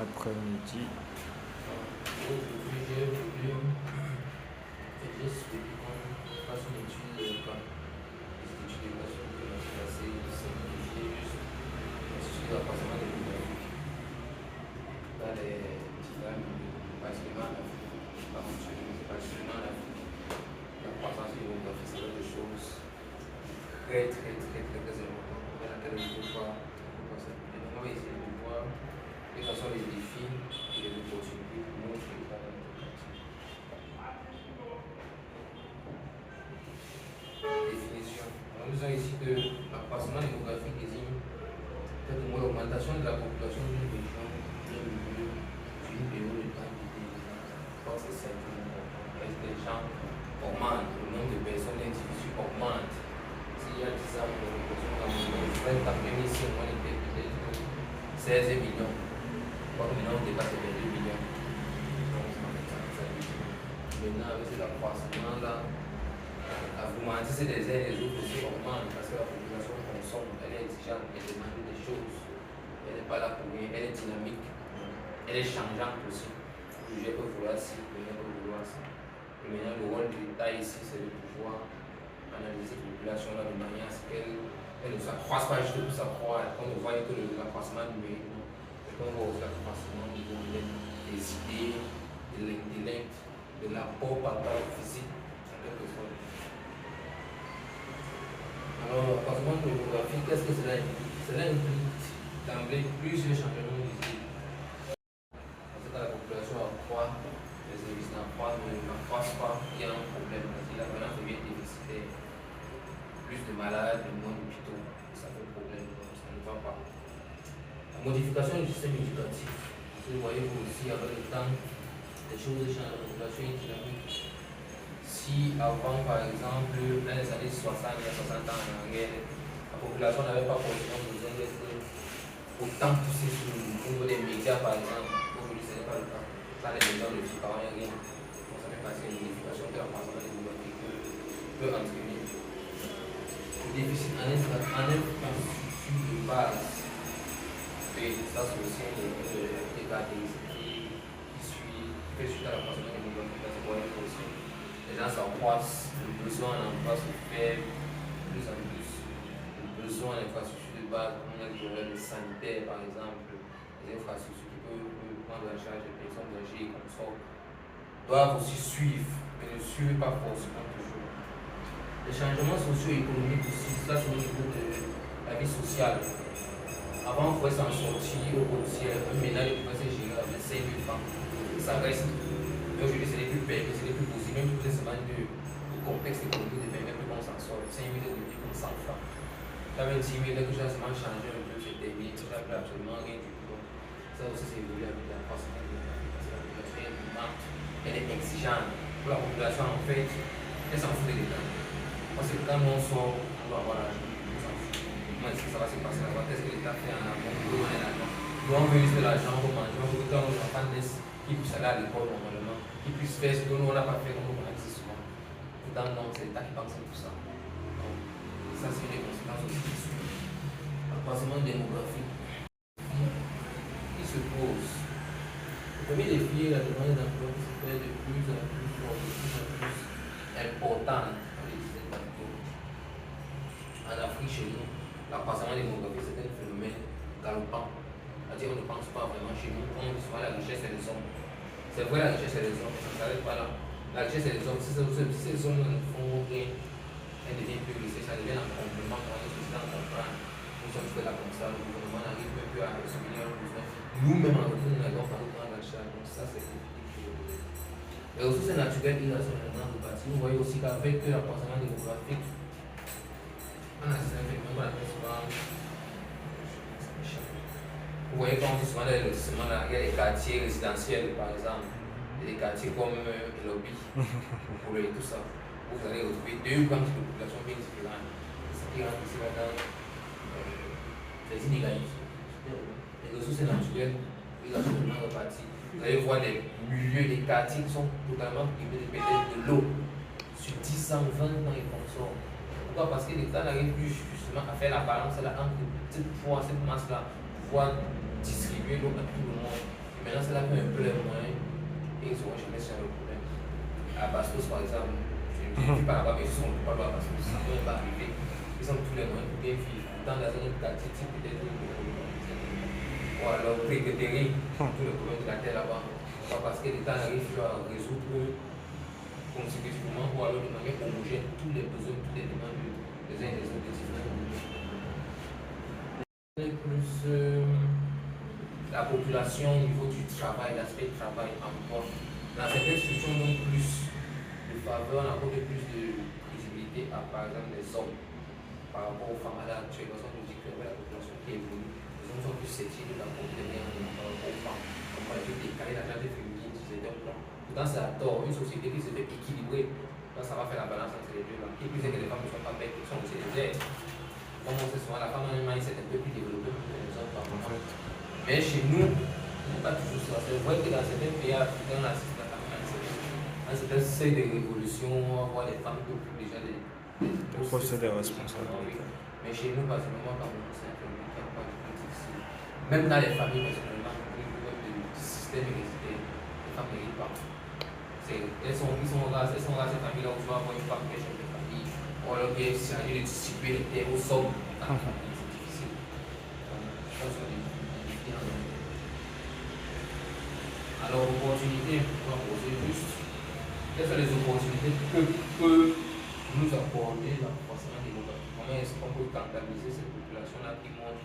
après-midi. Aujourd'hui, j'ai voulu juste qu'on fasse une étude de cas. Des études de cas sur lesquelles on s'est assez simplifié, juste l'étude d'appartement démographique. Dans les différents milieux, particulièrement en Afrique, pas mentionné, mais particulièrement en Afrique, la croissance démographique, c'est quelque chose très important, dans laquelle on ne peut pas s'appuyer. Donc, on va essayer de voir quels sont les défis et les opportunités pour nous qui travaillons dans le quartier. Définition. On nous a ici que l'accroissement démographique désigne l'augmentation de la population d'une région, d'un milieu, d'une période de temps déterminée. Donc c'est simplement important. Est-ce que les gens augmentent, le nombre de personnes, d'individus augmente. S'il y a 10 ans, la population augmente. En 2005, on était peut-être 16 millions. Maintenant, on dépasse les 22 millions. Donc, maintenant, avec cet accroissement-là, la gourmandise des uns et des autres aussi augmente parce que la population consomme, elle est exigeante, elle demande des choses. Elle n'est pas là pour rien, elle est dynamique, elle est changeante aussi. Je peux vouloir ci, je peux vouloir ça. Et maintenant, le rôle de l'État ici, c'est de pouvoir analyser cette population-là de manière à ce qu'elle ne s'accroisse pas juste pour s'accroître. Quand on voit que l'accroissement numérique, on voit aussi l'accroissement des idées, de l'intellect, de l'apport par rapport au physique, en quelque sorte. Alors, l'accroissement démographique, qu'est-ce que cela implique? Cela implique d'emblée plusieurs changements de vie. Parce que quand la population accroît, les services n'accroissent pas, il y a un problème. Si la balance devient déficitaire, plus de malades, moins d'hôpitaux, ça fait problème, donc ça ne va pas. La modification du système éducatif. Vous voyez vous aussi, avec le temps, les choses changent, la population est dynamique. Si avant, par exemple, dans les années 60, il y a 60 ans en arrière, la population n'avait pas forcément besoin d'être autant poussée sur le niveau des médias, par exemple, aujourd'hui ce n'est pas le cas. Dans les médias, on ne dit pas rien. Donc ça fait passer une modification que la croissance démographique peut entraîner. Le déficit en infrastructure de base. Et ça, c'est aussi des caractéristiques qui fait suite à la croissance démographique. C'est pour être aussi. Les gens s'accroissent, le besoin en emploi se fait de plus en plus. Le besoin en infrastructure de base, comme on a dit, les sanitaires par exemple, les infrastructures qui peuvent prendre en charge les personnes âgées comme ça, doivent aussi suivre, mais ne suivent pas forcément toujours. Les changements socio-économiques aussi, ça c'est au niveau de la vie sociale. Avant, on pouvait s'en sortir au quotidien, un ménage pouvait se gérer avec 5 000 francs. Ça reste. Mais aujourd'hui, ce n'est plus permis, ce n'est plus possible. Même tout simplement le contexte économique ne permet plus qu'on s'en sorte. 5 000 est devenu comme 100 francs. Quand même 10 000, quelque chose a changé un peu, c'est terminé, ça n'a plus absolument rien du tout. Ça aussi, c'est évolué avec la croissance démographique. Parce que la population est vivante, elle est exigeante. Pour la population, en fait, elle s'en fout de l'État. Parce que quand on sort, on doit avoir l'argent. Comment est-ce que ça va se passer là-bas? Qu'est-ce que l'État fait en amont pour donner l'argent? Nous, on veut juste de l'argent pour manger, on veut que quand nos enfants naissent, qu'ils puissent aller à l'école normalement, qu'ils puissent faire ce que nous, on n'a pas fait comme on a dit souvent. Pourtant, non, c'est l'État qui pense à tout ça. Donc, ça, c'est une des conséquences aussi qui suivent. L'accroissement démographique qui se pose. Le premier défi est la demande d'emploi qui se fait de plus en plus forte, de plus en plus importante dans les dizaines d'années. En Afrique, chez nous, l'accroissement démographique, c'est un phénomène galopant. C'est-à-dire qu'on ne pense pas vraiment chez nous, on dit souvent la richesse et les hommes. C'est vrai, la richesse et les hommes, ça ne s'arrête pas là. La richesse et les hommes, si ces hommes ne font rien, elles deviennent plus riches, ça devient un complément quand les sociétés en comprennent. Nous sommes fait là comme ça, le gouvernement n'arrive même plus à assimiler leurs besoins. Nous-mêmes, en retour, nous n'avons pas de prendre en charge. Donc ça, c'est compliqué. Les ressources naturelles, il y a son élément de bâti. Vous voyez aussi qu'avec l'accroissement démographique, on a un phénomène qu'on appelle souvent. Vous voyez quand on dit souvent les lotissements, il y a des quartiers résidentiels par exemple, des quartiers comme Lobby, pour tout ça. Vous allez retrouver deux grandes populations bien différentes. Ce qui rentre ici dans les inégalités. Les ressources naturelles, ils sont totalement reparties. Vous allez voir les milieux, les quartiers qui sont totalement privés de l'eau. Sur 10 ans, 20 ans, ils consomment. Pourquoi? Parce que l'État n'arrive plus justement à faire la balance là, entre cette masse-là, pouvoir distribuer l'eau à tout le monde. Maintenant, c'est là qu'il y a un peu les moyens et ils n'auront jamais ce problème. À Bastos, par exemple, je ne dis pas là-bas, mais ils sont pas là à Bastos, ça ne peut pas arriver. Ils ont tous les moyens pour bien vivre. Dans la zone de quartier, peut-être ou alors préférer tous les problèmes de la terre là-bas. Pas parce que l'État arrive à résoudre consécutivement ou alors de manière homogène tous les besoins, toutes les demandes des uns et des autres des différents. Plus la population au niveau du travail, l'aspect travail, emploi. Dans certaines structures, on donne plus de faveur, on accorde plus de visibilité à, par exemple, les hommes par rapport aux femmes. À l'heure actuelle, parce qu'on nous dit que la population qui évolue, les hommes sont plus sceptiques d'apporter des liens par rapport aux femmes. On parle de décaler la gente féminine sur ces deux plans. Pourtant, c'est à tort. Une société qui se fait équilibrer, là, ça va faire la balance entre les deux. Là. Qui plus est que les femmes ne sont pas bêtes, sont aussi des êtres. Comme on sait souvent, la femme a un mindset un peu plus développé que les hommes par moment. Mais chez nous, ce n'est pas toujours ça. C'est vrai que dans certains pays africains, on assiste à un certain seuil de révolution, on voit les femmes qui occupent déjà des postes de responsabilité. Mais chez nous, personnellement, quand on c'est un phénomène qui n'est pas du tout difficile. Même dans les familles, personnellement, le système est les femmes n'héritent pas. Elles sont rares, ces familles-là où tu vas avoir une femme qui est chef de famille, ou alors qui est chargée de distribuer les terres aux hommes. C'est difficile. Je pense qu'on est difficile. Alors, opportunité, on va poser juste. Quelles sont les opportunités que peut nous apporter la croissance démographique? Comment est-ce qu'on peut comptabiliser cette population-là qui monte